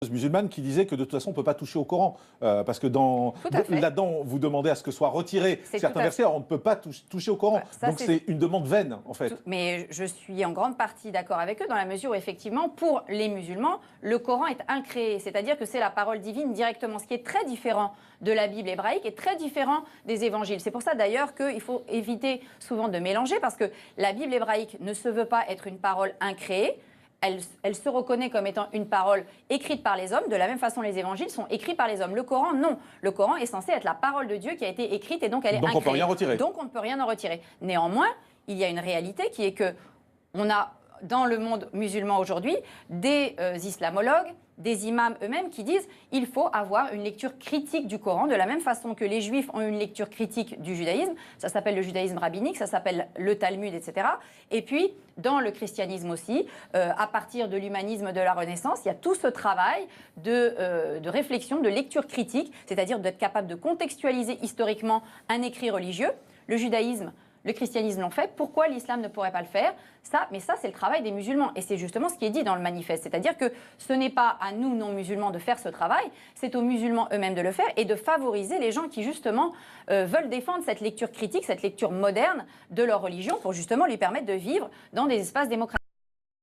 musulmane qui disait que de toute façon on ne peut pas toucher au Coran parce que là-dedans vous demandez à ce que soit retiré certains versets, alors on ne peut pas toucher au Coran. Donc c'est une demande vaine en fait. Mais je suis en grande partie d'accord avec eux dans la mesure où effectivement pour les musulmans le Coran est incréé, c'est-à-dire que c'est la parole divine directement, ce qui est très différent de la Bible hébraïque et très différent des évangiles. C'est pour ça d'ailleurs qu'il faut éviter souvent de mélanger parce que la Bible hébraïque ne se veut pas être une parole incréée. Elle se reconnaît comme étant une parole écrite par les hommes. De la même façon, les évangiles sont écrits par les hommes. Le Coran, non. Le Coran est censé être la parole de Dieu qui a été écrite et donc elle est incréée. Donc on ne peut rien retirer. Donc on ne peut rien en retirer. Néanmoins, il y a une réalité qui est que on a dans le monde musulman aujourd'hui des islamologues, des imams eux-mêmes qui disent qu'il faut avoir une lecture critique du Coran, de la même façon que les juifs ont une lecture critique du judaïsme. Ça s'appelle le judaïsme rabbinique, ça s'appelle le Talmud, etc. Et puis, dans le christianisme aussi, à partir de l'humanisme de la Renaissance, il y a tout ce travail de réflexion, de lecture critique, c'est-à-dire d'être capable de contextualiser historiquement un écrit religieux. Le judaïsme, le christianisme l'ont fait, pourquoi l'islam ne pourrait pas le faire? Mais ça, c'est le travail des musulmans. Et c'est justement ce qui est dit dans le manifeste. C'est-à-dire que ce n'est pas à nous, non-musulmans, de faire ce travail, c'est aux musulmans eux-mêmes de le faire et de favoriser les gens qui, justement, veulent défendre cette lecture critique, cette lecture moderne de leur religion pour, justement, lui permettre de vivre dans des espaces démocratiques.